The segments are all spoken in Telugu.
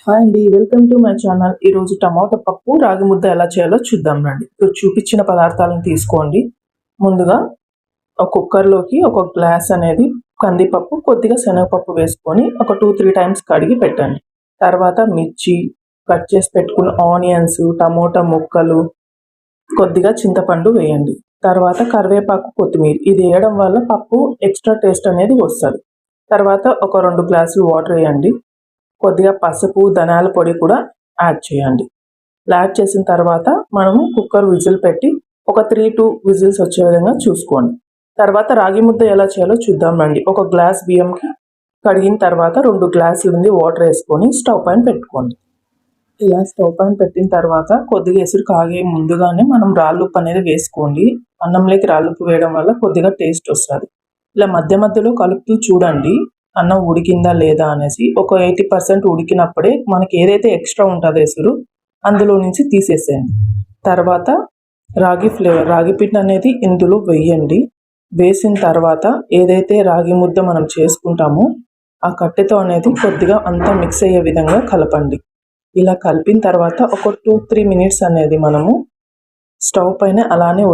హాయ్ అండి, వెల్కమ్ టు మై ఛానల్. ఈరోజు టమాటా పప్పు రాగి ముద్ద ఎలా చేయాలో చూద్దాం రండి. ఇప్పుడు చూపించిన పదార్థాలను తీసుకోండి. ముందుగా ఒక కుక్కర్లోకి ఒక గ్లాస్ అనేది కందిపప్పు, కొద్దిగా శనగపప్పు వేసుకొని ఒక 2-3 టైమ్స్ కడిగి పెట్టండి. తర్వాత మిర్చి, కట్ చేసి పెట్టుకున్న ఆనియన్స్, టమోటా ముక్కలు, కొద్దిగా చింతపండు వేయండి. తర్వాత కరివేపాకు, కొత్తిమీర ఇది వేయడం వల్ల పప్పు ఎక్స్ట్రా టేస్ట్ అనేది వస్తుంది. తర్వాత ఒక 2 గ్లాసులు వాటర్ వేయండి. కొద్దిగా పసుపు, ధనియాల పొడి కూడా యాడ్ చేయండి. యాడ్ చేసిన తర్వాత మనము కుక్కర్ విజిల్ పెట్టి ఒక 3-2 విజిల్స్ వచ్చే విధంగా చూసుకోండి. తర్వాత రాగి ముద్ద ఎలా చేయాలో చూద్దాం రండి. ఒక గ్లాస్ బియ్యంకి కడిగిన తర్వాత 2 గ్లాసుల నుండి వాటర్ వేసుకొని స్టవ్ పైన పెట్టుకోండి. ఇలా స్టవ్ పైన పెట్టిన తర్వాత కొద్దిగా ఎసురు కాగే ముందుగానే మనం రాళ్ళుప్పు అనేది వేసుకోండి. అన్నంలోకి రాళ్ళుప్పు వేయడం వల్ల కొద్దిగా టేస్ట్ వస్తుంది. ఇలా మధ్య మధ్యలో కలుపుతూ చూడండి అన్నం ఉడికిందా లేదా అనేసి. ఒక 80% ఉడికినప్పుడే మనకి ఏదైతే ఎక్స్ట్రా ఉంటుందో ఎసురు అందులో నుంచి తీసేసేయండి. తర్వాత రాగి పిండి అనేది ఇందులో వేయండి. వేసిన తర్వాత ఏదైతే రాగి ముద్ద మనం చేసుకుంటామో ఆ కట్టెతో అనేది కొద్దిగా అంతా మిక్స్ అయ్యే విధంగా కలపండి. ఇలా కలిపిన తర్వాత ఒక 2-3 మినిట్స్ అనేది మనము స్టవ్ పైన అలానే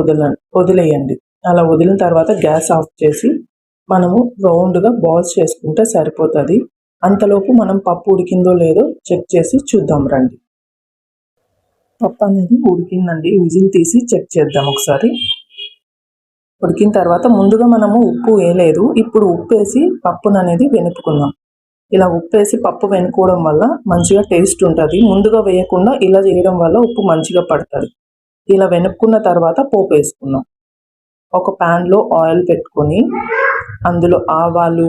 వదిలేయండి. అలా వదిలిన తర్వాత గ్యాస్ ఆఫ్ చేసి మనము రౌండ్గా బాల్స్ చేసుకుంటే సరిపోతుంది. అంతలోపు మనం పప్పు ఉడికిందో లేదో చెక్ చేసి చూద్దాం రండి. పప్పు అనేది ఉడికిందండి. విజిల్ తీసి చెక్ చేద్దాం ఒకసారి. ఉడికిన తర్వాత ముందుగా మనము ఉప్పు వేయలేదు, ఇప్పుడు ఉప్పు వేసి పప్పును అనేది వెనుపుకుందాం. ఇలా ఉప్పు వేసి పప్పు వెనుకోవడం వల్ల మంచిగా టేస్ట్ ఉంటుంది. ముందుగా వేయకుండా ఇలా చేయడం వల్ల ఉప్పు మంచిగా పడుతుంది. ఇలా వెనుపుకున్న తర్వాత పోపు వేసుకుందాం. ఒక ప్యాన్లో ఆయిల్ పెట్టుకొని అందులో ఆవాలు,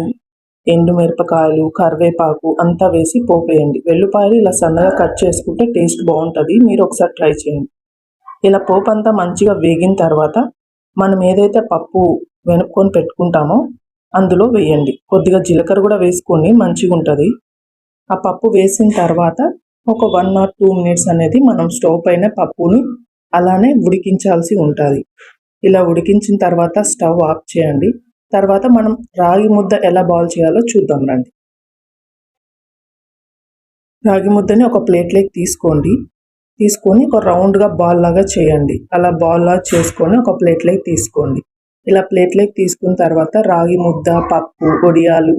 ఎండుమిరపకాయలు, కరివేపాకు అంతా వేసి పోపు వేయండి. వెల్లుల్లిపాయలు ఇలా సన్నగా కట్ చేసుకుంటే టేస్ట్ బాగుంటుంది. మీరు ఒకసారి ట్రై చేయండి. ఇలా పోపు అంతా మంచిగా వేగిన తర్వాత మనం ఏదైతే పప్పు వెనుక్కొని పెట్టుకుంటామో అందులో వేయండి. కొద్దిగా జీలకర్ర కూడా వేసుకోండి, మంచిగా ఉంటుంది. ఆ పప్పు వేసిన తర్వాత ఒక 1 or 2 మినిట్స్ అనేది మనం స్టవ్ పైన పప్పుని అలానే ఉడికించాల్సి ఉంటుంది. ఇలా ఉడికించిన తర్వాత స్టవ్ ఆఫ్ చేయండి. తర్వాత మనం రాగి ముద్ద ఎలా బాల్ చేయాలో చూద్దాం రండి. రాగి ముద్దని ఒక ప్లేట్లోకి తీసుకొని ఒక రౌండ్గా బాల్ లాగా చేయండి. అలా బాల్ లాగా చేసుకొని ఒక ప్లేట్లోకి తీసుకోండి. ఇలా ప్లేట్లోకి తీసుకున్న తర్వాత రాగి ముద్ద, పప్పు, వడియాలు,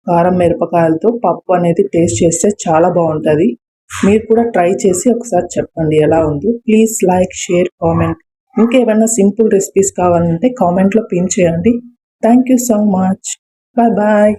కారం, మిరపకాయలతో పప్పు అనేది టేస్ట్ చేస్తే చాలా బాగుంటుంది. మీరు కూడా ట్రై చేసి ఒకసారి చెప్పండి ఎలా ఉందో. Please like, share, comment. ఇంకేమైనా సింపుల్ రెసిపీస్ కావాలంటే కామెంట్లో పిన్ చేయండి. Thank you so much. Bye bye.